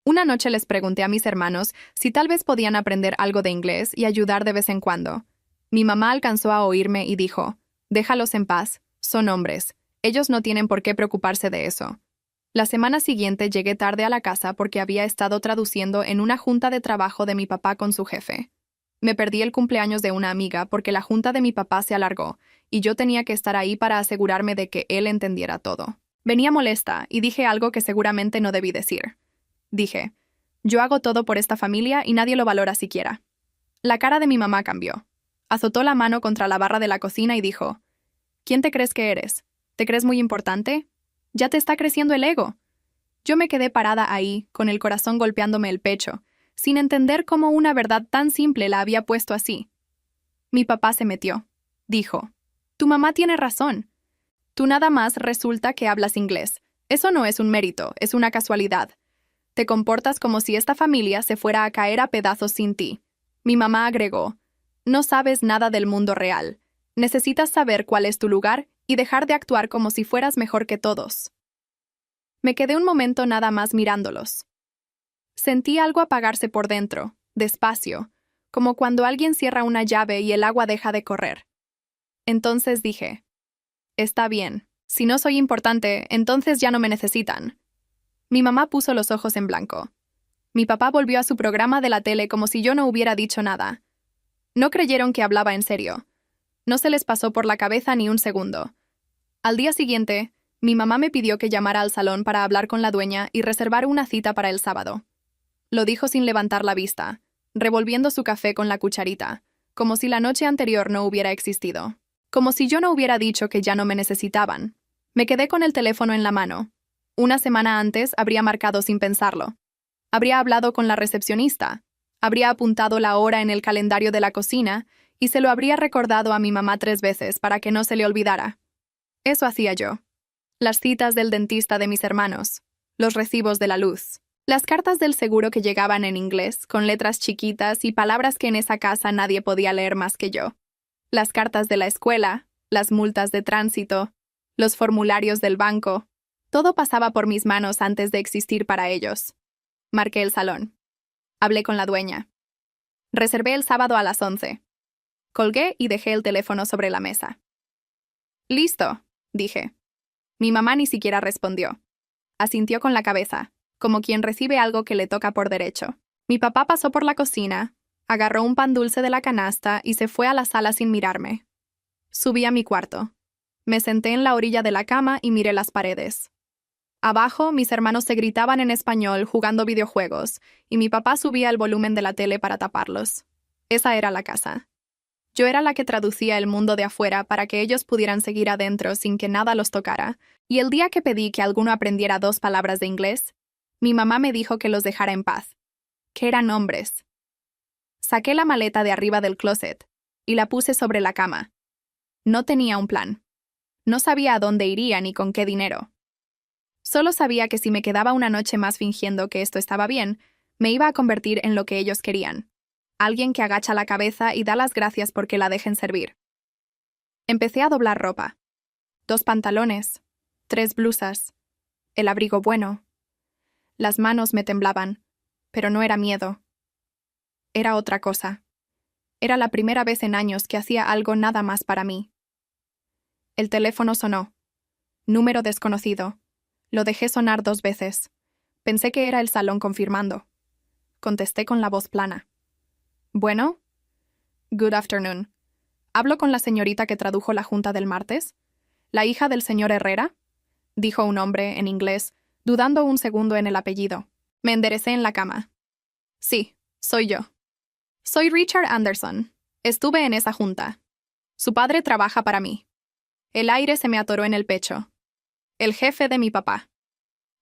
Una noche les pregunté a mis hermanos si tal vez podían aprender algo de inglés y ayudar de vez en cuando. Mi mamá alcanzó a oírme y dijo, «Déjalos en paz, son hombres. Ellos no tienen por qué preocuparse de eso». La semana siguiente llegué tarde a la casa porque había estado traduciendo en una junta de trabajo de mi papá con su jefe. Me perdí el cumpleaños de una amiga porque la junta de mi papá se alargó y yo tenía que estar ahí para asegurarme de que él entendiera todo. Venía molesta y dije algo que seguramente no debí decir. Dije, «Yo hago todo por esta familia y nadie lo valora siquiera». La cara de mi mamá cambió. Azotó la mano contra la barra de la cocina y dijo, «¿Quién te crees que eres? ¿Te crees muy importante? Ya te está creciendo el ego». Yo me quedé parada ahí, con el corazón golpeándome el pecho, sin entender cómo una verdad tan simple la había puesto así. Mi papá se metió. Dijo, «Tu mamá tiene razón. Tú nada más resulta que hablas inglés. Eso no es un mérito, es una casualidad. Te comportas como si esta familia se fuera a caer a pedazos sin ti». Mi mamá agregó, «No sabes nada del mundo real. Necesitas saber cuál es tu lugar y dejar de actuar como si fueras mejor que todos». Me quedé un momento nada más mirándolos. Sentí algo apagarse por dentro, despacio, como cuando alguien cierra una llave y el agua deja de correr. Entonces dije, «Está bien. Si no soy importante, entonces ya no me necesitan». Mi mamá puso los ojos en blanco. Mi papá volvió a su programa de la tele como si yo no hubiera dicho nada. No creyeron que hablaba en serio. No se les pasó por la cabeza ni un segundo. Al día siguiente, mi mamá me pidió que llamara al salón para hablar con la dueña y reservar una cita para el sábado. Lo dijo sin levantar la vista, revolviendo su café con la cucharita, como si la noche anterior no hubiera existido. Como si yo no hubiera dicho que ya no me necesitaban. Me quedé con el teléfono en la mano. Una semana antes habría marcado sin pensarlo. Habría hablado con la recepcionista. Habría apuntado la hora en el calendario de la cocina y se lo habría recordado a mi mamá 3 veces para que no se le olvidara. Eso hacía yo. Las citas del dentista de mis hermanos. Los recibos de la luz. Las cartas del seguro que llegaban en inglés, con letras chiquitas y palabras que en esa casa nadie podía leer más que yo. Las cartas de la escuela, las multas de tránsito, los formularios del banco. Todo pasaba por mis manos antes de existir para ellos. Marqué el salón. Hablé con la dueña. Reservé el sábado a las 11. Colgué y dejé el teléfono sobre la mesa. «Listo», dije. Mi mamá ni siquiera respondió. Asintió con la cabeza, como quien recibe algo que le toca por derecho. Mi papá pasó por la cocina, agarró un pan dulce de la canasta y se fue a la sala sin mirarme. Subí a mi cuarto. Me senté en la orilla de la cama y miré las paredes. Abajo, mis hermanos se gritaban en español jugando videojuegos, y mi papá subía el volumen de la tele para taparlos. Esa era la casa. Yo era la que traducía el mundo de afuera para que ellos pudieran seguir adentro sin que nada los tocara, y el día que pedí que alguno aprendiera 2 palabras de inglés, mi mamá me dijo que los dejara en paz, que eran hombres. Saqué la maleta de arriba del closet y la puse sobre la cama. No tenía un plan. No sabía a dónde iría ni con qué dinero. Solo sabía que si me quedaba una noche más fingiendo que esto estaba bien, me iba a convertir en lo que ellos querían. Alguien que agacha la cabeza y da las gracias porque la dejen servir. Empecé a doblar ropa. 2 pantalones, 3 blusas, el abrigo bueno. Las manos me temblaban, pero no era miedo. Era otra cosa. Era la primera vez en años que hacía algo nada más para mí. El teléfono sonó. Número desconocido. Lo dejé sonar 2 veces. Pensé que era el salón confirmando. Contesté con la voz plana. «Bueno?» «Good afternoon. ¿Hablo con la señorita que tradujo la junta del martes? ¿La hija del señor Herrera?», dijo un hombre en inglés, dudando un segundo en el apellido. Me enderecé en la cama. «Sí, soy yo. Soy Richard Anderson. Estuve en esa junta. Su padre trabaja para mí». El aire se me atoró en el pecho. El jefe de mi papá.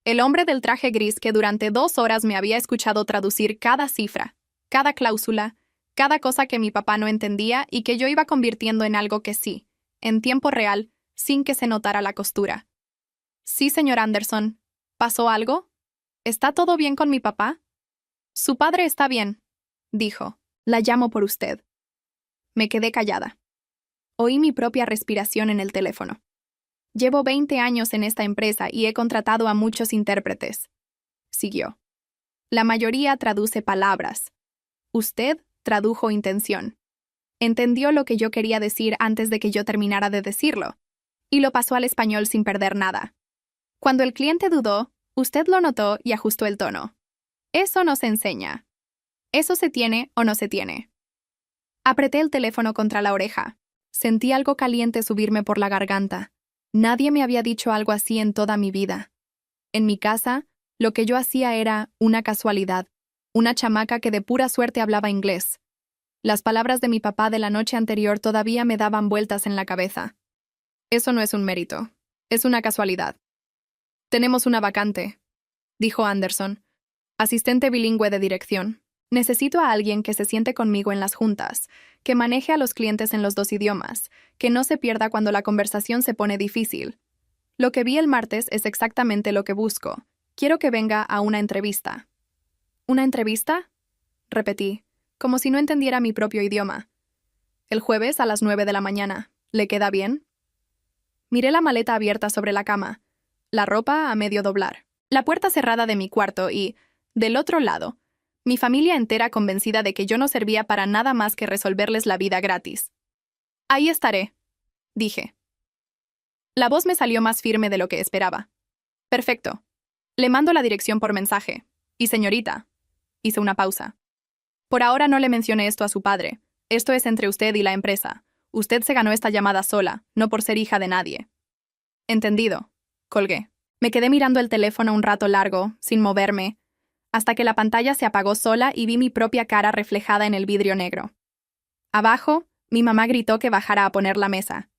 El hombre del traje gris que durante 2 horas me había escuchado traducir cada cifra, cada cláusula, cada cosa que mi papá no entendía y que yo iba convirtiendo en algo que sí, en tiempo real, sin que se notara la costura. «Sí, señor Anderson. ¿Pasó algo? ¿Está todo bien con mi papá?» «Su padre está bien», dijo. «La llamo por usted». Me quedé callada. Oí mi propia respiración en el teléfono. «Llevo 20 años en esta empresa y he contratado a muchos intérpretes», siguió. La mayoría traduce palabras. Usted tradujo intención. Entendió lo que yo quería decir antes de que yo terminara de decirlo, y lo pasó al español sin perder nada. Cuando el cliente dudó, usted lo notó y ajustó el tono. Eso no se enseña. Eso se tiene o no se tiene. Apreté el teléfono contra la oreja. Sentí algo caliente subirme por la garganta. Nadie me había dicho algo así en toda mi vida. En mi casa, lo que yo hacía era una casualidad, una chamaca que de pura suerte hablaba inglés. Las palabras de mi papá de la noche anterior todavía me daban vueltas en la cabeza. Eso no es un mérito, es una casualidad. Tenemos una vacante, dijo Anderson, asistente bilingüe de dirección. Necesito a alguien que se siente conmigo en las juntas, que maneje a los clientes en los 2 idiomas, que no se pierda cuando la conversación se pone difícil. Lo que vi el martes es exactamente lo que busco. Quiero que venga a una entrevista. ¿Una entrevista? Repetí, como si no entendiera mi propio idioma. El jueves a las 9 de la mañana. ¿Le queda bien? Miré la maleta abierta sobre la cama, la ropa a medio doblar, la puerta cerrada de mi cuarto y, del otro lado, mi familia entera convencida de que yo no servía para nada más que resolverles la vida gratis. Ahí estaré, dije. La voz me salió más firme de lo que esperaba. Perfecto. Le mando la dirección por mensaje. Y señorita. Hice una pausa. Por ahora no le mencioné esto a su padre. Esto es entre usted y la empresa. Usted se ganó esta llamada sola, no por ser hija de nadie. Entendido. Colgué. Me quedé mirando el teléfono un rato largo, sin moverme, hasta que la pantalla se apagó sola y vi mi propia cara reflejada en el vidrio negro. Abajo, mi mamá gritó que bajara a poner la mesa.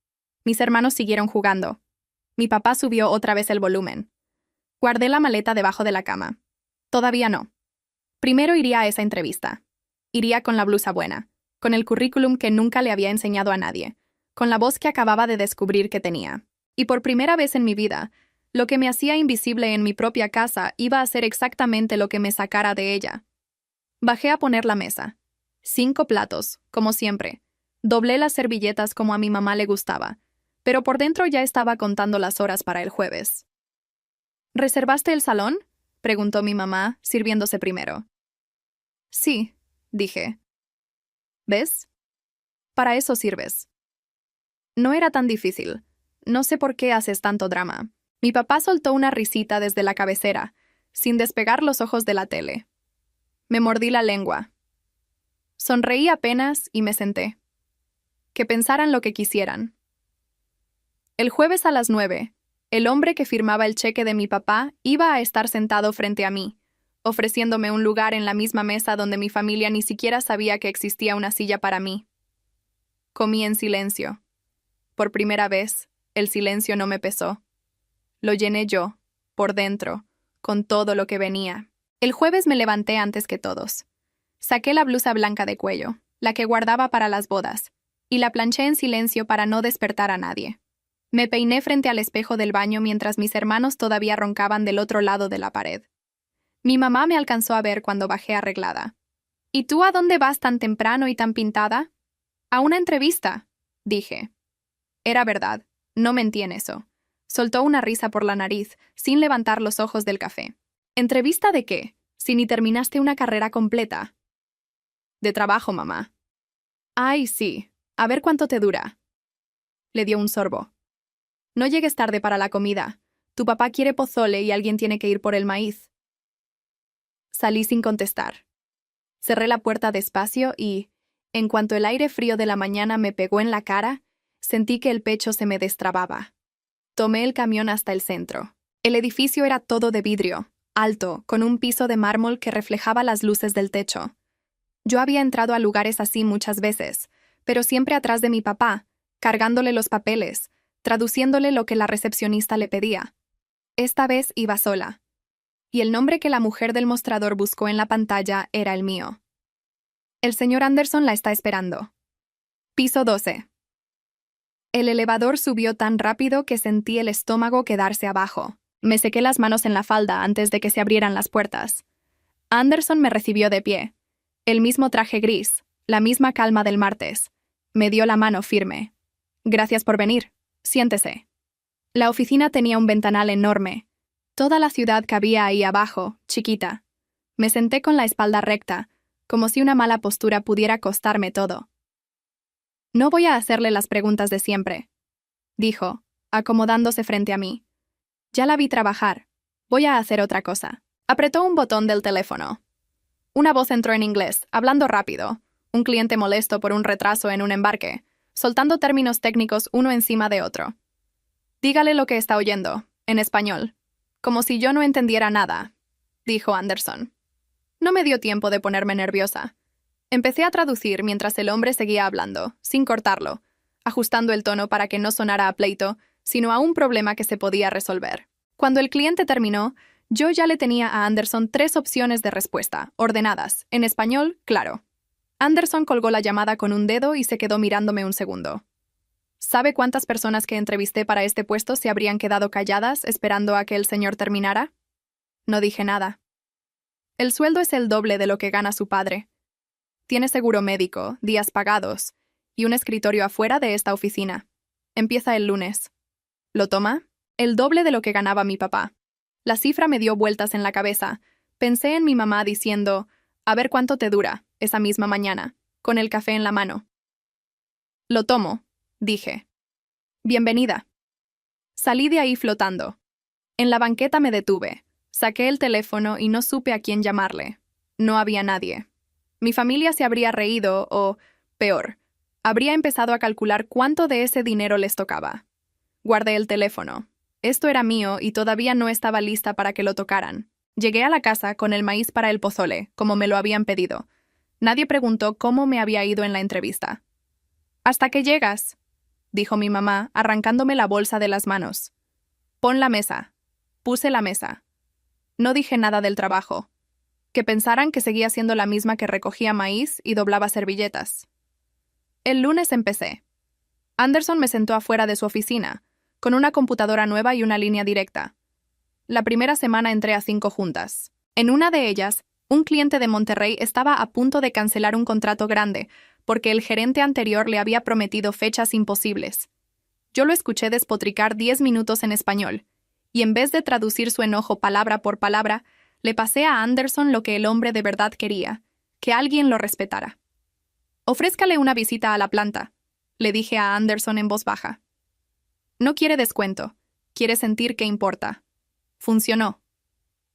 Mis hermanos siguieron jugando. Mi papá subió otra vez el volumen. Guardé la maleta debajo de la cama. Todavía no. Primero iría a esa entrevista. Iría con la blusa buena, con el currículum que nunca le había enseñado a nadie, con la voz que acababa de descubrir que tenía. Y por primera vez en mi vida, lo que me hacía invisible en mi propia casa iba a ser exactamente lo que me sacara de ella. Bajé a poner la mesa. 5 platos, como siempre. Doblé las servilletas como a mi mamá le gustaba, pero por dentro ya estaba contando las horas para el jueves. ¿Reservaste el salón?, preguntó mi mamá, sirviéndose primero. Sí, dije. ¿Ves? Para eso sirves. No era tan difícil. No sé por qué haces tanto drama. Mi papá soltó una risita desde la cabecera, sin despegar los ojos de la tele. Me mordí la lengua. Sonreí apenas y me senté. Que pensaran lo que quisieran. El jueves a las 9, el hombre que firmaba el cheque de mi papá iba a estar sentado frente a mí, ofreciéndome un lugar en la misma mesa donde mi familia ni siquiera sabía que existía una silla para mí. Comí en silencio. Por primera vez, el silencio no me pesó. Lo llené yo, por dentro, con todo lo que venía. El jueves me levanté antes que todos. Saqué la blusa blanca de cuello, la que guardaba para las bodas, y la planché en silencio para no despertar a nadie. Me peiné frente al espejo del baño mientras mis hermanos todavía roncaban del otro lado de la pared. Mi mamá me alcanzó a ver cuando bajé arreglada. ¿Y tú a dónde vas tan temprano y tan pintada? A una entrevista, dije. Era verdad, no mentí en eso. Soltó una risa por la nariz, sin levantar los ojos del café. ¿Entrevista de qué? Si ni terminaste una carrera completa. De trabajo, mamá. Ay, sí. A ver cuánto te dura. Le dio un sorbo. No llegues tarde para la comida. Tu papá quiere pozole y alguien tiene que ir por el maíz. Salí sin contestar. Cerré la puerta despacio y, en cuanto el aire frío de la mañana me pegó en la cara, sentí que el pecho se me destrababa. Tomé el camión hasta el centro. El edificio era todo de vidrio, alto, con un piso de mármol que reflejaba las luces del techo. Yo había entrado a lugares así muchas veces, pero siempre atrás de mi papá, cargándole los papeles, traduciéndole lo que la recepcionista le pedía. Esta vez iba sola. Y el nombre que la mujer del mostrador buscó en la pantalla era el mío. El señor Anderson la está esperando. Piso 12. El elevador subió tan rápido que sentí el estómago quedarse abajo. Me sequé las manos en la falda antes de que se abrieran las puertas. Anderson me recibió de pie. El mismo traje gris, la misma calma del martes. Me dio la mano firme. Gracias por venir. Siéntese. La oficina tenía un ventanal enorme. Toda la ciudad cabía ahí abajo, chiquita. Me senté con la espalda recta, como si una mala postura pudiera costarme todo. No voy a hacerle las preguntas de siempre, dijo, acomodándose frente a mí. Ya la vi trabajar. Voy a hacer otra cosa. Apretó un botón del teléfono. Una voz entró en inglés, hablando rápido. Un cliente molesto por un retraso en un embarque, soltando términos técnicos uno encima de otro. Dígale lo que está oyendo, en español. Como si yo no entendiera nada, dijo Anderson. No me dio tiempo de ponerme nerviosa. Empecé a traducir mientras el hombre seguía hablando, sin cortarlo, ajustando el tono para que no sonara a pleito, sino a un problema que se podía resolver. Cuando el cliente terminó, yo ya le tenía a Anderson 3 opciones de respuesta, ordenadas, en español, claro. Anderson colgó la llamada con un dedo y se quedó mirándome un segundo. ¿Sabe cuántas personas que entrevisté para este puesto se habrían quedado calladas esperando a que el señor terminara? No dije nada. El sueldo es el doble de lo que gana su padre. Tiene seguro médico, días pagados, y un escritorio afuera de esta oficina. Empieza el lunes. ¿Lo toma? El doble de lo que ganaba mi papá. La cifra me dio vueltas en la cabeza. Pensé en mi mamá diciendo, a ver cuánto te dura, esa misma mañana, con el café en la mano. Lo tomo, dije. Bienvenida. Salí de ahí flotando. En la banqueta me detuve. Saqué el teléfono y no supe a quién llamarle. No había nadie. Mi familia se habría reído o, peor, habría empezado a calcular cuánto de ese dinero les tocaba. Guardé el teléfono. Esto era mío y todavía no estaba lista para que lo tocaran. Llegué a la casa con el maíz para el pozole, como me lo habían pedido. Nadie preguntó cómo me había ido en la entrevista. «Hasta que llegas», dijo mi mamá, arrancándome la bolsa de las manos. «Pon la mesa». Puse la mesa. No dije nada del trabajo. Que pensaran que seguía siendo la misma que recogía maíz y doblaba servilletas. El lunes empecé. Anderson me sentó afuera de su oficina, con una computadora nueva y una línea directa. La primera semana entré a 5 juntas. En una de ellas, un cliente de Monterrey estaba a punto de cancelar un contrato grande, porque el gerente anterior le había prometido fechas imposibles. Yo lo escuché despotricar 10 minutos en español, y en vez de traducir su enojo palabra por palabra, le pasé a Anderson lo que el hombre de verdad quería, que alguien lo respetara. «Ofrézcale una visita a la planta», le dije a Anderson en voz baja. «No quiere descuento, quiere sentir que importa». Funcionó.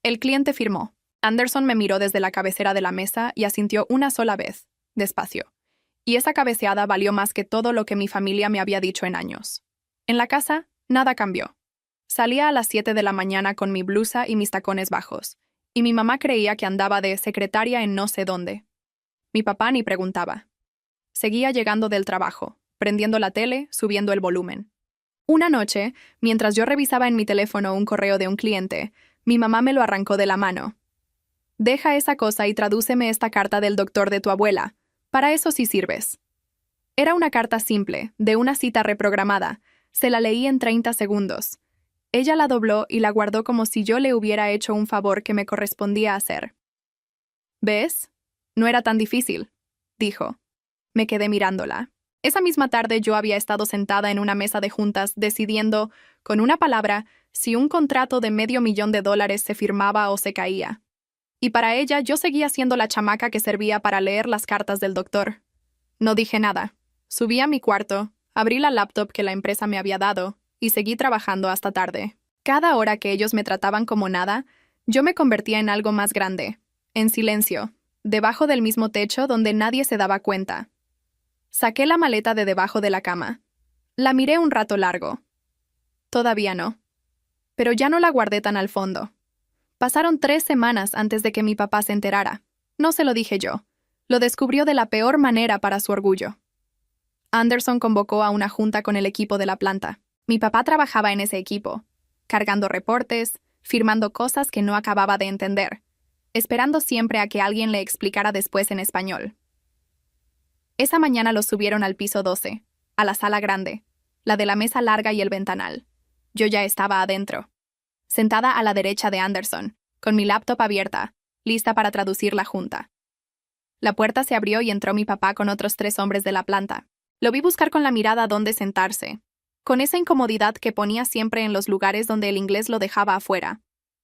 El cliente firmó. Anderson me miró desde la cabecera de la mesa y asintió una sola vez, despacio. Y esa cabeceada valió más que todo lo que mi familia me había dicho en años. En la casa, nada cambió. Salía a las 7 de la mañana con mi blusa y mis tacones bajos, y mi mamá creía que andaba de secretaria en no sé dónde. Mi papá ni preguntaba. Seguía llegando del trabajo, prendiendo la tele, subiendo el volumen. Una noche, mientras yo revisaba en mi teléfono un correo de un cliente, mi mamá me lo arrancó de la mano. «Deja esa cosa y tradúceme esta carta del doctor de tu abuela. Para eso sí sirves». Era una carta simple, de una cita reprogramada. Se la leí en 30 segundos. Ella la dobló y la guardó como si yo le hubiera hecho un favor que me correspondía hacer. «¿Ves? No era tan difícil», dijo. Me quedé mirándola. Esa misma tarde yo había estado sentada en una mesa de juntas decidiendo, con una palabra, si un contrato de $500,000 se firmaba o se caía. Y para ella yo seguía siendo la chamaca que servía para leer las cartas del doctor. No dije nada. Subí a mi cuarto, abrí la laptop que la empresa me había dado y seguí trabajando hasta tarde. Cada hora que ellos me trataban como nada, yo me convertía en algo más grande, en silencio, debajo del mismo techo donde nadie se daba cuenta. Saqué la maleta de debajo de la cama. La miré un rato largo. Todavía no. Pero ya no la guardé tan al fondo. Pasaron 3 semanas antes de que mi papá se enterara. No se lo dije yo. Lo descubrió de la peor manera para su orgullo. Anderson convocó a una junta con el equipo de la planta. Mi papá trabajaba en ese equipo, cargando reportes, firmando cosas que no acababa de entender, esperando siempre a que alguien le explicara después en español. Esa mañana los subieron al piso 12, a la sala grande, la de la mesa larga y el ventanal. Yo ya estaba adentro, sentada a la derecha de Anderson, con mi laptop abierta, lista para traducir la junta. La puerta se abrió y entró mi papá con otros 3 hombres de la planta. Lo vi buscar con la mirada dónde sentarse, con esa incomodidad que ponía siempre en los lugares donde el inglés lo dejaba afuera.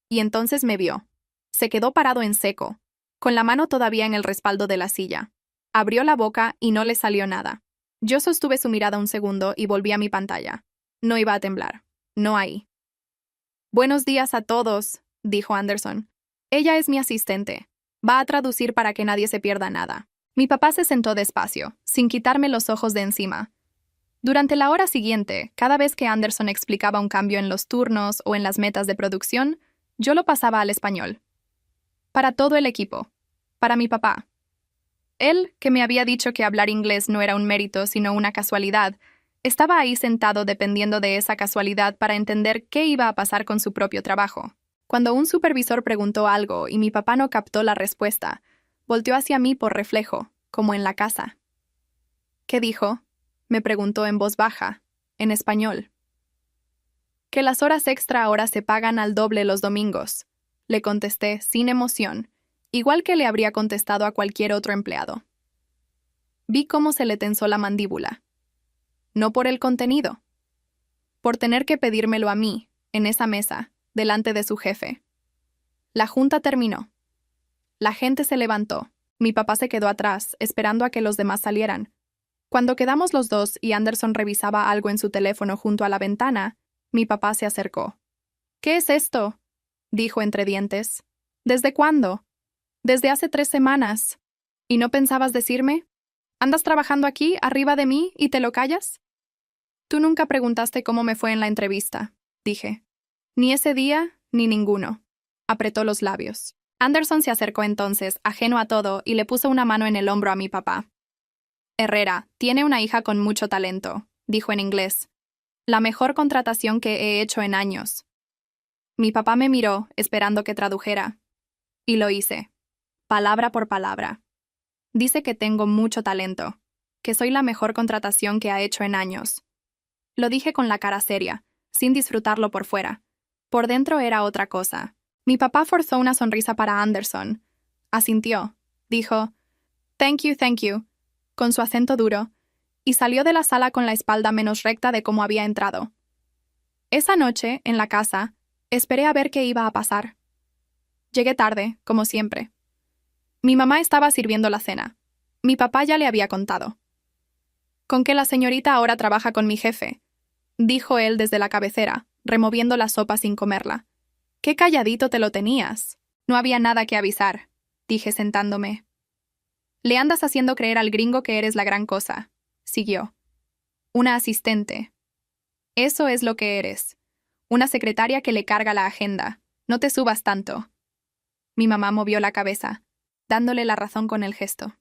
Y entonces me vio. Se quedó parado en seco, con la mano todavía en el respaldo de la silla. Abrió la boca y no le salió nada. Yo sostuve su mirada un segundo y volví a mi pantalla. No iba a temblar. No ahí. Buenos días a todos, dijo Anderson. Ella es mi asistente. Va a traducir para que nadie se pierda nada. Mi papá se sentó despacio, sin quitarme los ojos de encima. Durante la hora siguiente, cada vez que Anderson explicaba un cambio en los turnos o en las metas de producción, yo lo pasaba al español. Para todo el equipo. Para mi papá. Él, que me había dicho que hablar inglés no era un mérito sino una casualidad, estaba ahí sentado dependiendo de esa casualidad para entender qué iba a pasar con su propio trabajo. Cuando un supervisor preguntó algo y mi papá no captó la respuesta, volteó hacia mí por reflejo, como en la casa. ¿Qué dijo? Me preguntó en voz baja, en español. Que las horas extra ahora se pagan al doble los domingos, le contesté sin emoción, igual que le habría contestado a cualquier otro empleado. Vi cómo se le tensó la mandíbula. No por el contenido. Por tener que pedírmelo a mí, en esa mesa, delante de su jefe. La junta terminó. La gente se levantó. Mi papá se quedó atrás, esperando a que los demás salieran. Cuando quedamos los dos y Anderson revisaba algo en su teléfono junto a la ventana, mi papá se acercó. «¿Qué es esto?», dijo entre dientes. «¿Desde cuándo?». «Desde hace 3 semanas». «¿Y no pensabas decirme? ¿Andas trabajando aquí, arriba de mí, y te lo callas?». «Tú nunca preguntaste cómo me fue en la entrevista», dije. «Ni ese día, ni ninguno». Apretó los labios. Anderson se acercó entonces, ajeno a todo, y le puso una mano en el hombro a mi papá. «Herrera, tiene una hija con mucho talento», dijo en inglés. «La mejor contratación que he hecho en años». Mi papá me miró, esperando que tradujera. Y lo hice. Palabra por palabra. Dice que tengo mucho talento, que soy la mejor contratación que ha hecho en años. Lo dije con la cara seria, sin disfrutarlo por fuera. Por dentro era otra cosa. Mi papá forzó una sonrisa para Anderson. Asintió. Dijo, thank you, con su acento duro, y salió de la sala con la espalda menos recta de cómo había entrado. Esa noche, en la casa, esperé a ver qué iba a pasar. Llegué tarde, como siempre. Mi mamá estaba sirviendo la cena. Mi papá ya le había contado. «Con que la señorita ahora trabaja con mi jefe», dijo él desde la cabecera, removiendo la sopa sin comerla. «Qué calladito te lo tenías». «No había nada que avisar», dije sentándome. «Le andas haciendo creer al gringo que eres la gran cosa», siguió. «Una asistente. Eso es lo que eres. Una secretaria que le carga la agenda. No te subas tanto». Mi mamá movió la cabeza, dándole la razón con el gesto.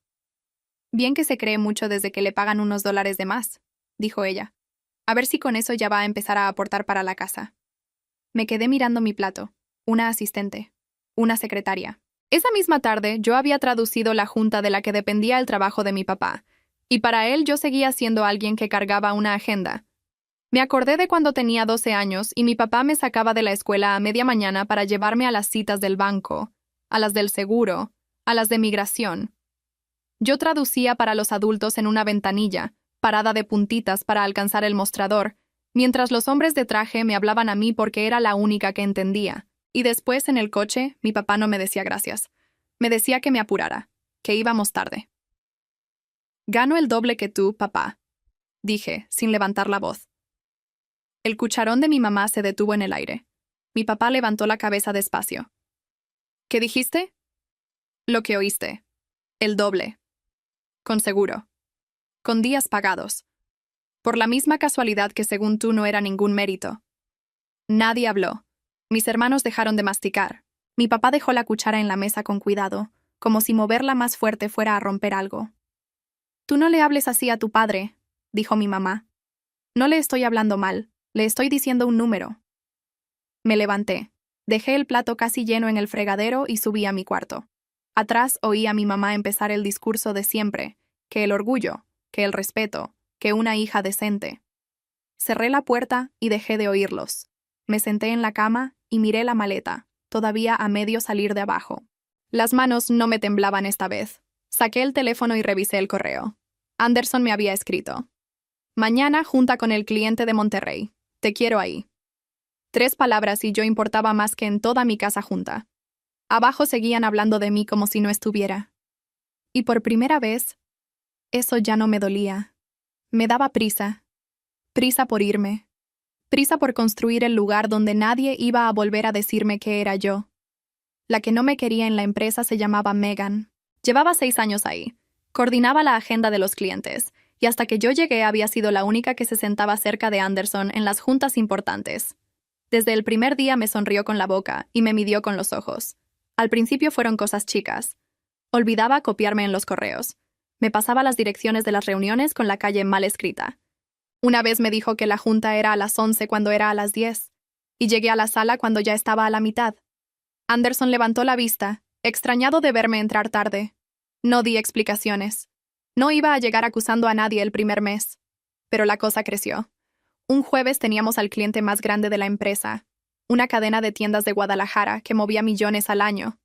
«Bien que se cree mucho desde que le pagan unos $1 de más», dijo ella. «A ver si con eso ya va a empezar a aportar para la casa». Me quedé mirando mi plato. Una asistente. Una secretaria. Esa misma tarde yo había traducido la junta de la que dependía el trabajo de mi papá, y para él yo seguía siendo alguien que cargaba una agenda. Me acordé de cuando tenía 12 años y mi papá me sacaba de la escuela a media mañana para llevarme a las citas del banco, a las del seguro, a las de migración. Yo traducía para los adultos en una ventanilla, parada de puntitas para alcanzar el mostrador, mientras los hombres de traje me hablaban a mí porque era la única que entendía. Y después, en el coche, mi papá no me decía gracias. Me decía que me apurara, que íbamos tarde. «Gano el doble que tú, papá», dije, sin levantar la voz. El cucharón de mi mamá se detuvo en el aire. Mi papá levantó la cabeza despacio. «¿Qué dijiste?» «Lo que oíste. El doble. Con seguro. Con días pagados. Por la misma casualidad que según tú no era ningún mérito». Nadie habló. Mis hermanos dejaron de masticar. Mi papá dejó la cuchara en la mesa con cuidado, como si moverla más fuerte fuera a romper algo. «Tú no le hables así a tu padre», dijo mi mamá. «No le estoy hablando mal, le estoy diciendo un número». Me levanté. Dejé el plato casi lleno en el fregadero y subí a mi cuarto. Atrás oí a mi mamá empezar el discurso de siempre, que el orgullo, que el respeto, que una hija decente. Cerré la puerta y dejé de oírlos. Me senté en la cama y miré la maleta, todavía a medio salir de abajo. Las manos no me temblaban esta vez. Saqué el teléfono y revisé el correo. Anderson me había escrito: «Mañana junta con el cliente de Monterrey. Te quiero ahí». 3 palabras y yo importaba más que en toda mi casa junta. Abajo seguían hablando de mí como si no estuviera. Y por primera vez, eso ya no me dolía. Me daba prisa. Prisa por irme. Prisa por construir el lugar donde nadie iba a volver a decirme que era yo. La que no me quería en la empresa se llamaba Megan. Llevaba 6 años ahí. Coordinaba la agenda de los clientes, y hasta que yo llegué había sido la única que se sentaba cerca de Anderson en las juntas importantes. Desde el primer día me sonrió con la boca y me midió con los ojos. Al principio fueron cosas chicas. Olvidaba copiarme en los correos. Me pasaba las direcciones de las reuniones con la calle mal escrita. Una vez me dijo que la junta era a las 11 cuando era a las 10, y llegué a la sala cuando ya estaba a la mitad. Anderson levantó la vista, extrañado de verme entrar tarde. No di explicaciones. No iba a llegar acusando a nadie el primer mes. Pero la cosa creció. Un jueves teníamos al cliente más grande de la empresa, una cadena de tiendas de Guadalajara que movía millones al año.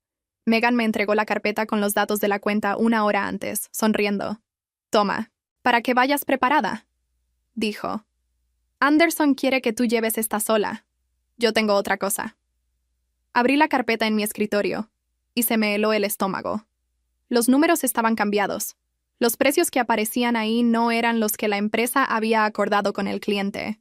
Megan me entregó la carpeta con los datos de la cuenta 1 hora antes, sonriendo. «Toma, para que vayas preparada», dijo. «Anderson quiere que tú lleves esta sola. Yo tengo otra cosa». Abrí la carpeta en mi escritorio, y se me heló el estómago. Los números estaban cambiados. Los precios que aparecían ahí no eran los que la empresa había acordado con el cliente.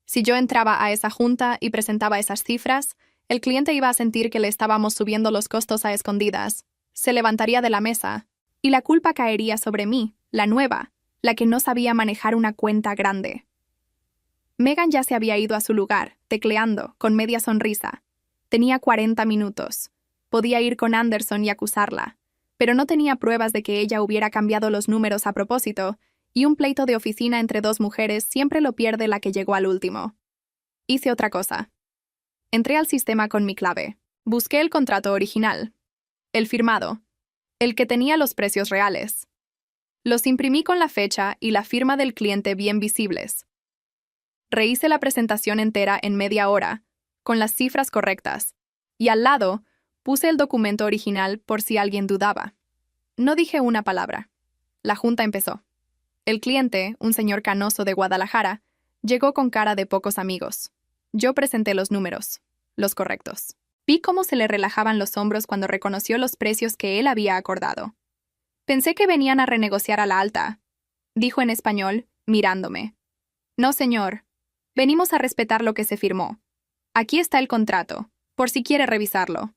Si yo entraba a esa junta y presentaba esas cifras, el cliente iba a sentir que le estábamos subiendo los costos a escondidas. Se levantaría de la mesa, y la culpa caería sobre mí, la nueva, la que no sabía manejar una cuenta grande. Megan ya se había ido a su lugar, tecleando, con media sonrisa. Tenía 40 minutos. Podía ir con Anderson y acusarla, pero no tenía pruebas de que ella hubiera cambiado los números a propósito, y un pleito de oficina entre dos mujeres siempre lo pierde la que llegó al último. Hice otra cosa. Entré al sistema con mi clave. Busqué el contrato original. El firmado. El que tenía los precios reales. Los imprimí con la fecha y la firma del cliente bien visibles. Rehice la presentación entera en media hora, con las cifras correctas, y al lado puse el documento original por si alguien dudaba. No dije una palabra. La junta empezó. El cliente, un señor canoso de Guadalajara, llegó con cara de pocos amigos. Yo presenté los números, los correctos. Vi cómo se le relajaban los hombros cuando reconoció los precios que él había acordado. Pensé que venían a renegociar a la alta, dijo en español, mirándome. No, señor. Venimos a respetar lo que se firmó. Aquí está el contrato, por si quiere revisarlo.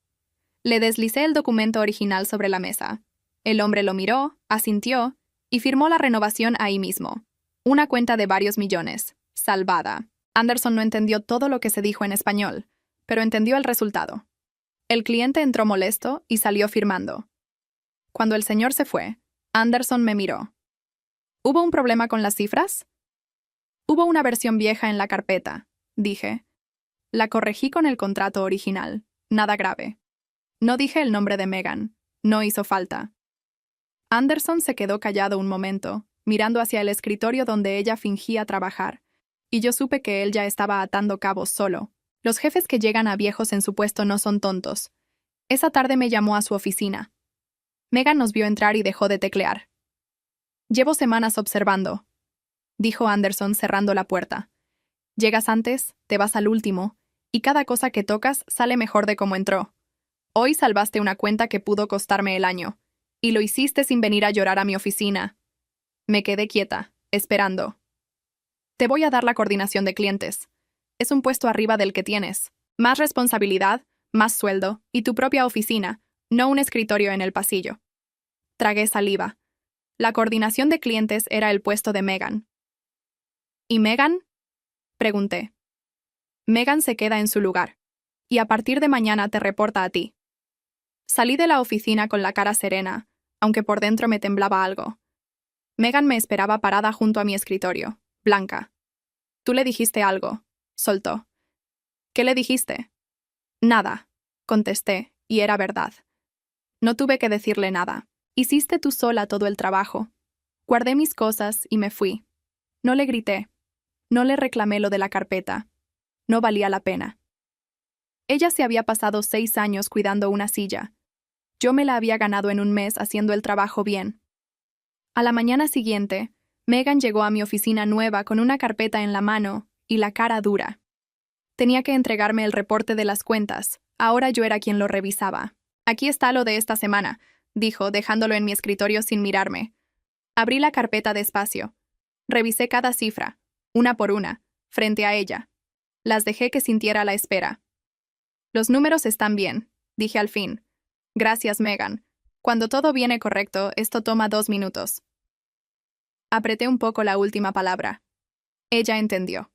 Le deslicé el documento original sobre la mesa. El hombre lo miró, asintió y firmó la renovación ahí mismo. Una cuenta de varios millones. Salvada. Anderson no entendió todo lo que se dijo en español, pero entendió el resultado. El cliente entró molesto y salió firmando. Cuando el señor se fue, Anderson me miró. ¿Hubo un problema con las cifras? Hubo una versión vieja en la carpeta, dije. La corregí con el contrato original. Nada grave. No dije el nombre de Megan. No hizo falta. Anderson se quedó callado un momento, mirando hacia el escritorio donde ella fingía trabajar, y yo supe que él ya estaba atando cabos solo. Los jefes que llegan a viejos en su puesto no son tontos. Esa tarde me llamó a su oficina. Megan nos vio entrar y dejó de teclear. «Llevo semanas observando», dijo Anderson cerrando la puerta. «Llegas antes, te vas al último, y cada cosa que tocas sale mejor de como entró. Hoy salvaste una cuenta que pudo costarme el año, y lo hiciste sin venir a llorar a mi oficina». Me quedé quieta, esperando. «Te voy a dar la coordinación de clientes. Es un puesto arriba del que tienes. Más responsabilidad, más sueldo, y tu propia oficina, no un escritorio en el pasillo». Tragué saliva. La coordinación de clientes era el puesto de Megan. «¿Y Megan?», pregunté. «Megan se queda en su lugar, y a partir de mañana te reporta a ti». Salí de la oficina con la cara serena, aunque por dentro me temblaba algo. Megan me esperaba parada junto a mi escritorio, blanca. «Tú le dijiste algo», soltó. «¿Qué le dijiste?» «Nada», contesté, y era verdad. No tuve que decirle nada. Hiciste tú sola todo el trabajo. Guardé mis cosas y me fui. No le grité. No le reclamé lo de la carpeta. No valía la pena. Ella se había pasado 6 años cuidando una silla. Yo me la había ganado en un mes haciendo el trabajo bien. A la mañana siguiente, Megan llegó a mi oficina nueva con una carpeta en la mano y la cara dura. Tenía que entregarme el reporte de las cuentas. Ahora yo era quien lo revisaba. Aquí está lo de esta semana, dijo, dejándolo en mi escritorio sin mirarme. Abrí la carpeta despacio. Revisé cada cifra, una por una, frente a ella. Las dejé que sintiera la espera. Los números están bien, dije al fin. Gracias, Megan. Cuando todo viene correcto, esto toma 2 minutos. Apreté un poco la última palabra. Ella entendió.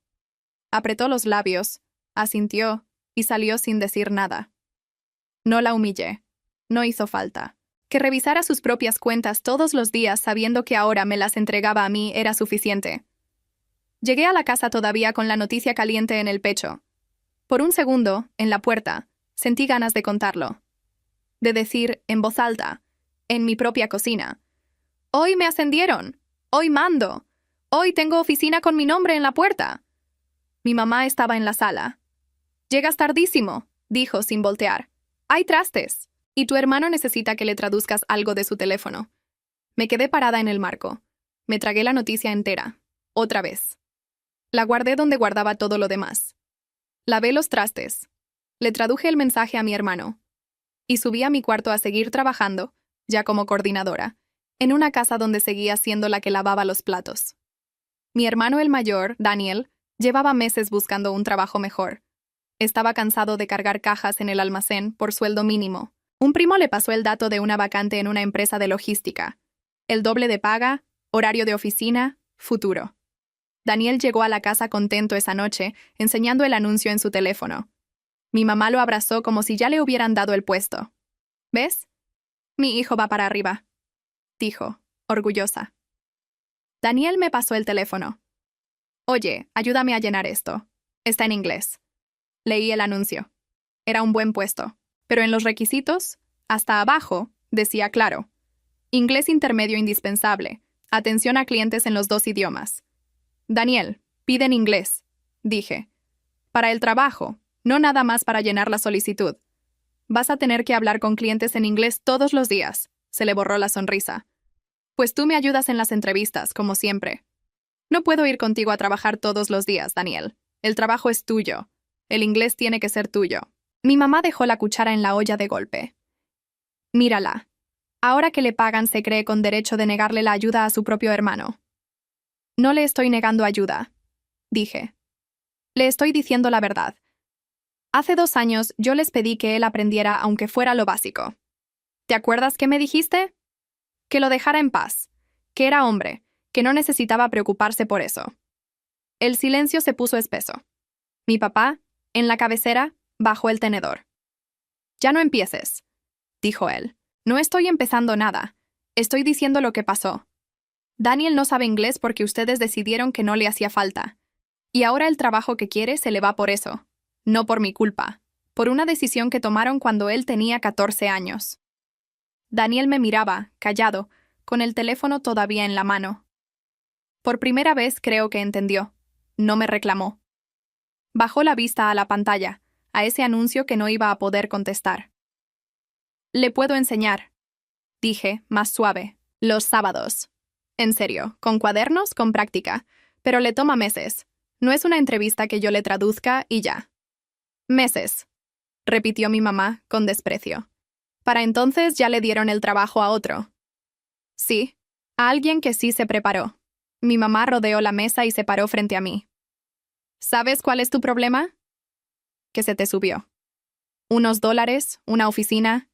Apretó los labios, asintió y salió sin decir nada. No la humillé. No hizo falta. Que revisara sus propias cuentas todos los días sabiendo que ahora me las entregaba a mí era suficiente. Llegué a la casa todavía con la noticia caliente en el pecho. Por un segundo, en la puerta, sentí ganas de contarlo. De decir, en voz alta, en mi propia cocina: «Hoy me ascendieron. Hoy mando. Hoy tengo oficina con mi nombre en la puerta». Mi mamá estaba en la sala. «Llegas tardísimo», dijo sin voltear. «Hay trastes. Y tu hermano necesita que le traduzcas algo de su teléfono». Me quedé parada en el marco. Me tragué la noticia entera. Otra vez. La guardé donde guardaba todo lo demás. Lavé los trastes. Le traduje el mensaje a mi hermano. Y subí a mi cuarto a seguir trabajando, ya como coordinadora, en una casa donde seguía siendo la que lavaba los platos. Mi hermano el mayor, Daniel, llevaba meses buscando un trabajo mejor. Estaba cansado de cargar cajas en el almacén por sueldo mínimo. Un primo le pasó el dato de una vacante en una empresa de logística. El doble de paga, horario de oficina, futuro. Daniel llegó a la casa contento esa noche, enseñando el anuncio en su teléfono. Mi mamá lo abrazó como si ya le hubieran dado el puesto. «¿Ves? Mi hijo va para arriba», dijo, orgullosa. Daniel me pasó el teléfono. «Oye, ayúdame a llenar esto. Está en inglés». Leí el anuncio. Era un buen puesto, pero en los requisitos, hasta abajo, decía claro: inglés intermedio indispensable, atención a clientes en los 2 idiomas. «Daniel, piden inglés», dije. «Para el trabajo, no nada más para llenar la solicitud. Vas a tener que hablar con clientes en inglés todos los días», se le borró la sonrisa. «Pues tú me ayudas en las entrevistas, como siempre». «No puedo ir contigo a trabajar todos los días, Daniel. El trabajo es tuyo. El inglés tiene que ser tuyo». Mi mamá dejó la cuchara en la olla de golpe. «Mírala. Ahora que le pagan se cree con derecho de negarle la ayuda a su propio hermano». «No le estoy negando ayuda», dije. «Le estoy diciendo la verdad. Hace 2 años yo les pedí que él aprendiera aunque fuera lo básico. ¿Te acuerdas qué me dijiste? Que lo dejara en paz, que era hombre, que no necesitaba preocuparse por eso». El silencio se puso espeso. Mi papá, en la cabecera, bajó el tenedor. «Ya no empieces», dijo él. «No estoy empezando nada. Estoy diciendo lo que pasó. Daniel no sabe inglés porque ustedes decidieron que no le hacía falta. Y ahora el trabajo que quiere se le va por eso. No por mi culpa. Por una decisión que tomaron cuando él tenía 14 años». Daniel me miraba, callado, con el teléfono todavía en la mano. Por primera vez creo que entendió. No me reclamó. Bajó la vista a la pantalla, a ese anuncio que no iba a poder contestar. «Le puedo enseñar», dije, más suave, «los sábados. En serio, con cuadernos, con práctica. Pero le toma meses. No es una entrevista que yo le traduzca y ya». «Meses», repitió mi mamá, con desprecio. «Para entonces ya le dieron el trabajo a otro». «Sí, a alguien que sí se preparó». Mi mamá rodeó la mesa y se paró frente a mí. «¿Sabes cuál es tu problema? Que se te subió. Unos $, una oficina,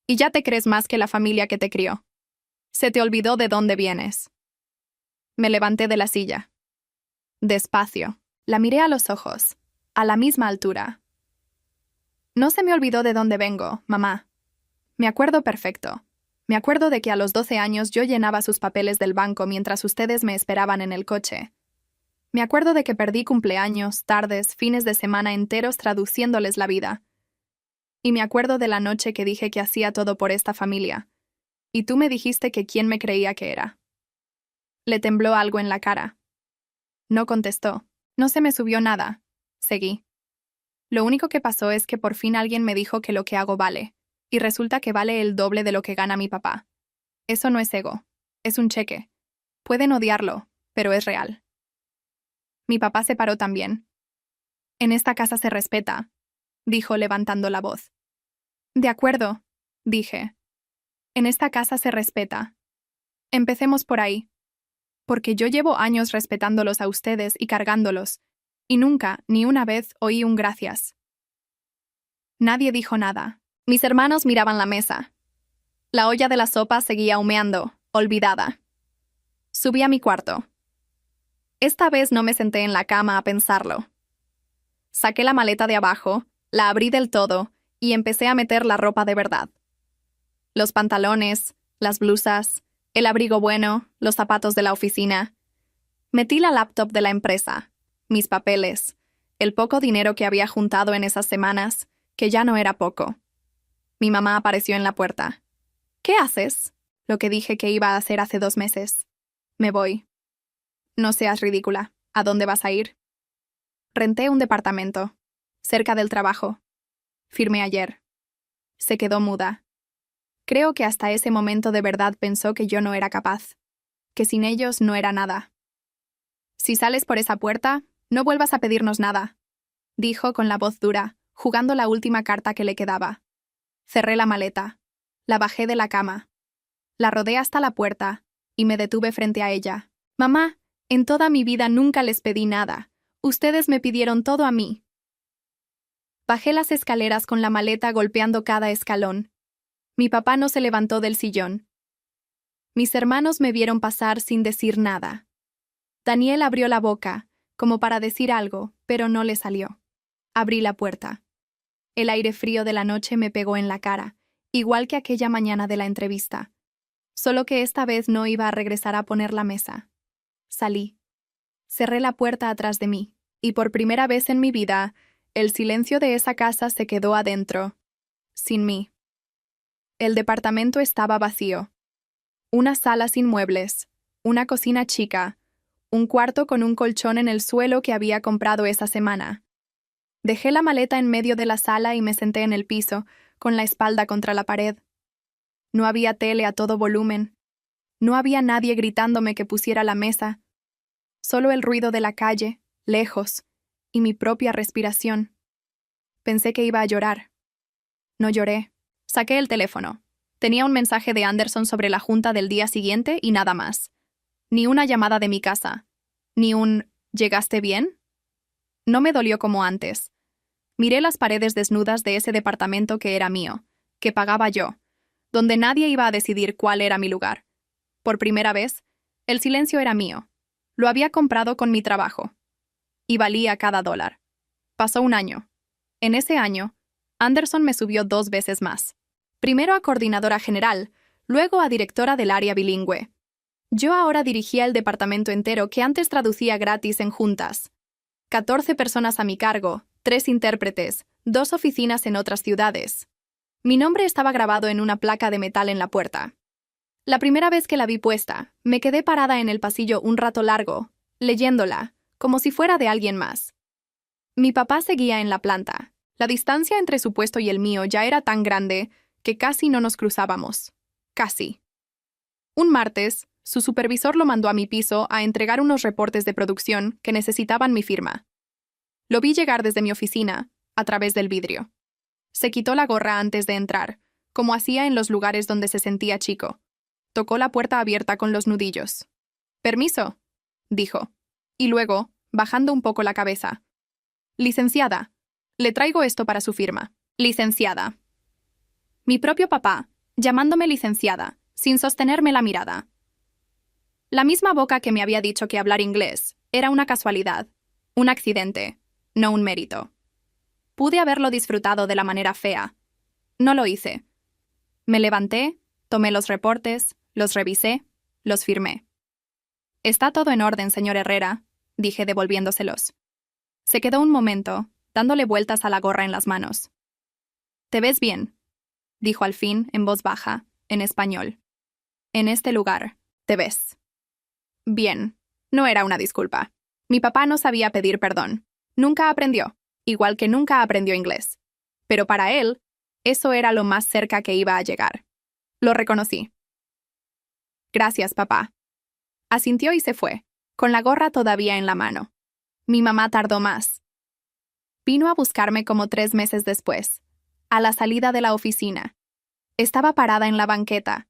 y ya te crees más que la familia que te crió. Se te olvidó de dónde vienes». Me levanté de la silla. Despacio, la miré a los ojos, a la misma altura. «No se me olvidó de dónde vengo, mamá. Me acuerdo perfecto. Me acuerdo de que a los 12 años yo llenaba sus papeles del banco mientras ustedes me esperaban en el coche. Me acuerdo de que perdí cumpleaños, tardes, fines de semana enteros traduciéndoles la vida. Y me acuerdo de la noche que dije que hacía todo por esta familia. Y tú me dijiste que quién me creía que era». Le tembló algo en la cara. No contestó. «No se me subió nada». Seguí. «Lo único que pasó es que por fin alguien me dijo que lo que hago vale. Y resulta que vale el doble de lo que gana mi papá. Eso no es ego. Es un cheque. Pueden odiarlo, pero es real». Mi papá se paró también. «En esta casa se respeta», dijo levantando la voz. «De acuerdo», dije. En esta casa se respeta. Empecemos por ahí. Porque yo llevo años respetándolos a ustedes y cargándolos, y nunca, ni una vez, oí un gracias. Nadie dijo nada. Mis hermanos miraban la mesa. La olla de la sopa seguía humeando, olvidada. Subí a mi cuarto. Esta vez no me senté en la cama a pensarlo. Saqué la maleta de abajo, la abrí del todo y empecé a meter la ropa de verdad. Los pantalones, las blusas, el abrigo bueno, los zapatos de la oficina. Metí la laptop de la empresa, mis papeles, el poco dinero que había juntado en esas semanas, que ya no era poco. Mi mamá apareció en la puerta. ¿Qué haces? Lo que dije que iba a hacer hace 2 meses. Me voy. No seas ridícula. ¿A dónde vas a ir? Renté un departamento, cerca del trabajo. Firmé ayer. Se quedó muda. Creo que hasta ese momento de verdad pensó que yo no era capaz, que sin ellos no era nada. Si sales por esa puerta, no vuelvas a pedirnos nada, dijo con la voz dura, jugando la última carta que le quedaba. Cerré la maleta. La bajé de la cama. La rodé hasta la puerta y me detuve frente a ella. Mamá, en toda mi vida nunca les pedí nada. Ustedes me pidieron todo a mí. Bajé las escaleras con la maleta golpeando cada escalón. Mi papá no se levantó del sillón. Mis hermanos me vieron pasar sin decir nada. Daniel abrió la boca, como para decir algo, pero no le salió. Abrí la puerta. El aire frío de la noche me pegó en la cara, igual que aquella mañana de la entrevista. Solo que esta vez no iba a regresar a poner la mesa. Salí. Cerré la puerta atrás de mí, y por primera vez en mi vida, el silencio de esa casa se quedó adentro, sin mí. El departamento estaba vacío. Una sala sin muebles, una cocina chica, un cuarto con un colchón en el suelo que había comprado esa semana. Dejé la maleta en medio de la sala y me senté en el piso, con la espalda contra la pared. No había tele a todo volumen. No había nadie gritándome que pusiera la mesa. Solo el ruido de la calle, lejos, y mi propia respiración. Pensé que iba a llorar. No lloré. Saqué el teléfono. Tenía un mensaje de Anderson sobre la junta del día siguiente y nada más. Ni una llamada de mi casa. Ni un ¿llegaste bien? No me dolió como antes. Miré las paredes desnudas de ese departamento que era mío, que pagaba yo, donde nadie iba a decidir cuál era mi lugar. Por primera vez, el silencio era mío. Lo había comprado con mi trabajo. Y valía cada $1. Pasó un año. En ese año, Anderson me subió 2 veces más. Primero a coordinadora general, luego a directora del área bilingüe. Yo ahora dirigía el departamento entero que antes traducía gratis en juntas. 14 personas a mi cargo, 3 intérpretes, 2 oficinas en otras ciudades. Mi nombre estaba grabado en una placa de metal en la puerta. La primera vez que la vi puesta, me quedé parada en el pasillo un rato largo, leyéndola, como si fuera de alguien más. Mi papá seguía en la planta. La distancia entre su puesto y el mío ya era tan grande que casi no nos cruzábamos. Casi. Un martes, su supervisor lo mandó a mi piso a entregar unos reportes de producción que necesitaban mi firma. Lo vi llegar desde mi oficina, a través del vidrio. Se quitó la gorra antes de entrar, como hacía en los lugares donde se sentía chico. Tocó la puerta abierta con los nudillos. «Permiso», dijo. Y luego, bajando un poco la cabeza. «Licenciada, le traigo esto para su firma». «Licenciada». Mi propio papá, llamándome licenciada, sin sostenerme la mirada. La misma boca que me había dicho que hablar inglés era una casualidad, un accidente, no un mérito. Pude haberlo disfrutado de la manera fea. No lo hice. Me levanté, tomé los reportes, los revisé, los firmé. «Está todo en orden, señor Herrera», dije devolviéndoselos. Se quedó un momento, dándole vueltas a la gorra en las manos. «Te ves bien», dijo al fin, en voz baja, en español. «En este lugar, te ves». Bien, no era una disculpa. Mi papá no sabía pedir perdón. Nunca aprendió, igual que nunca aprendió inglés. Pero para él, eso era lo más cerca que iba a llegar. Lo reconocí. «Gracias, papá». Asintió y se fue, con la gorra todavía en la mano. Mi mamá tardó más. Vino a buscarme como 3 meses después, a la salida de la oficina. Estaba parada en la banqueta,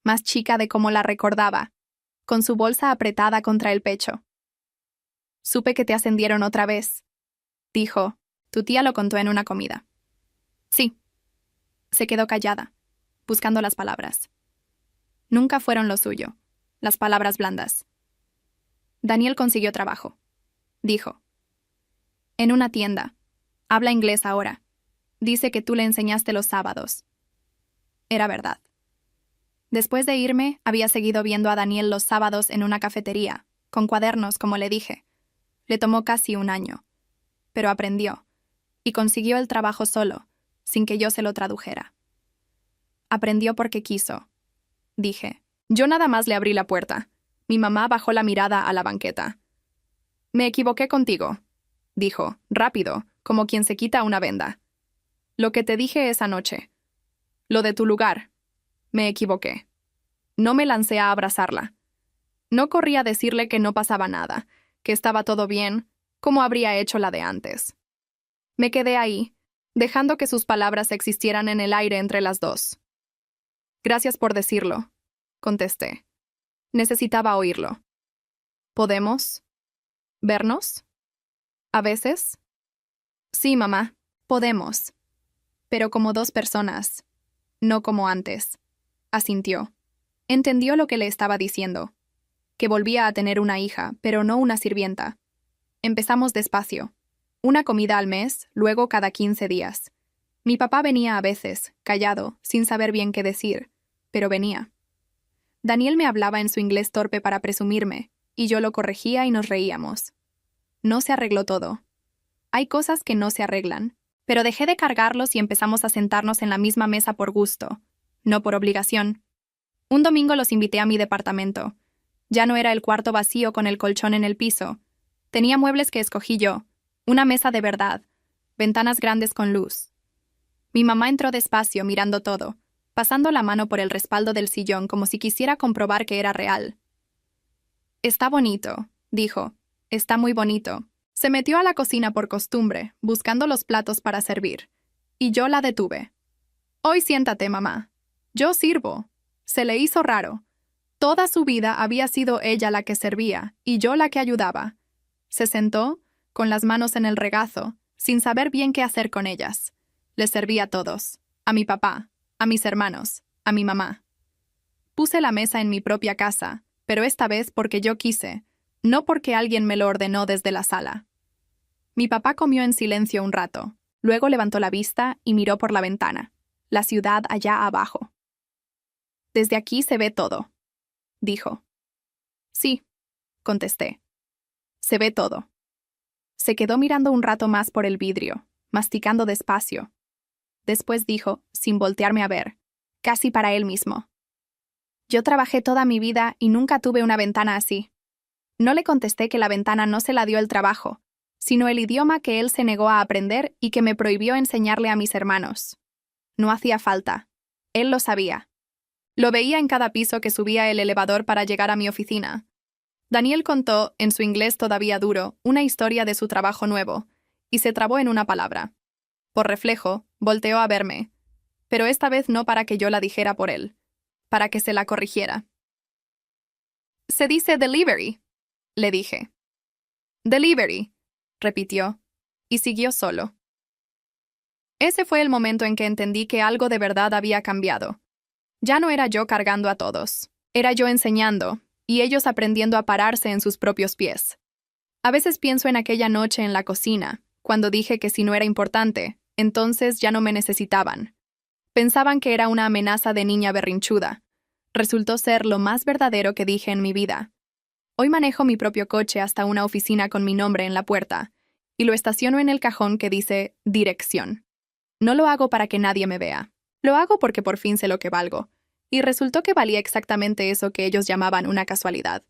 más chica de como la recordaba, con su bolsa apretada contra el pecho. Supe que te ascendieron otra vez, dijo. Tu tía lo contó en una comida. Sí. Se quedó callada, buscando las palabras. Nunca fueron lo suyo, las palabras blandas. Daniel consiguió trabajo, dijo. En una tienda. Habla inglés ahora. Dice que tú le enseñaste los sábados. Era verdad. Después de irme, había seguido viendo a Daniel los sábados en una cafetería, con cuadernos, como le dije. Le tomó casi un año. Pero aprendió, y consiguió el trabajo solo, sin que yo se lo tradujera. Aprendió porque quiso, dije. Yo nada más le abrí la puerta. Mi mamá bajó la mirada a la banqueta. Me equivoqué contigo, dijo, rápido, como quien se quita una venda. Lo que te dije esa noche. Lo de tu lugar. Me equivoqué. No me lancé a abrazarla. No corrí a decirle que no pasaba nada, que estaba todo bien, como habría hecho la de antes. Me quedé ahí, dejando que sus palabras existieran en el aire entre las dos. Gracias por decirlo, contesté. Necesitaba oírlo. ¿Podemos vernos? ¿A veces? Sí, mamá, podemos. Pero como dos personas, no como antes. Asintió. Entendió lo que le estaba diciendo, que volvía a tener una hija, pero no una sirvienta. Empezamos despacio. Una comida al mes, luego cada 15 días. Mi papá venía a veces, callado, sin saber bien qué decir, pero venía. Daniel me hablaba en su inglés torpe para presumirme, y yo lo corregía y nos reíamos. No se arregló todo. Hay cosas que no se arreglan, pero dejé de cargarlos y empezamos a sentarnos en la misma mesa por gusto, no por obligación. Un domingo los invité a mi departamento. Ya no era el cuarto vacío con el colchón en el piso. Tenía muebles que escogí yo, una mesa de verdad, ventanas grandes con luz. Mi mamá entró despacio mirando todo, pasando la mano por el respaldo del sillón como si quisiera comprobar que era real. Está bonito, dijo. Está muy bonito. Se metió a la cocina por costumbre, buscando los platos para servir. Y yo la detuve. Hoy siéntate, mamá. Yo sirvo. Se le hizo raro. Toda su vida había sido ella la que servía y yo la que ayudaba. Se sentó, con las manos en el regazo, sin saber bien qué hacer con ellas. Les serví a todos. A mi papá, a mis hermanos, a mi mamá. Puse la mesa en mi propia casa, pero esta vez porque yo quise, no porque alguien me lo ordenó desde la sala. Mi papá comió en silencio un rato, luego levantó la vista y miró por la ventana, la ciudad allá abajo. Desde aquí se ve todo, dijo. Sí, contesté. Se ve todo. Se quedó mirando un rato más por el vidrio, masticando despacio. Después dijo, sin voltearme a ver, casi para él mismo. Yo trabajé toda mi vida y nunca tuve una ventana así. No le contesté que la ventana no se la dio el trabajo, sino el idioma que él se negó a aprender y que me prohibió enseñarle a mis hermanos. No hacía falta. Él lo sabía. Lo veía en cada piso que subía el elevador para llegar a mi oficina. Daniel contó, en su inglés todavía duro, una historia de su trabajo nuevo, y se trabó en una palabra. Por reflejo, volteó a verme, pero esta vez no para que yo la dijera por él, para que se la corrigiera. Se dice delivery, le dije. Delivery, repitió, y siguió solo. Ese fue el momento en que entendí que algo de verdad había cambiado. Ya no era yo cargando a todos, era yo enseñando, y ellos aprendiendo a pararse en sus propios pies. A veces pienso en aquella noche en la cocina, cuando dije que si no era importante, entonces ya no me necesitaban. Pensaban que era una amenaza de niña berrinchuda. Resultó ser lo más verdadero que dije en mi vida. Hoy manejo mi propio coche hasta una oficina con mi nombre en la puerta, y lo estaciono en el cajón que dice dirección. No lo hago para que nadie me vea. Lo hago porque por fin sé lo que valgo. Y resultó que valía exactamente eso que ellos llamaban una casualidad.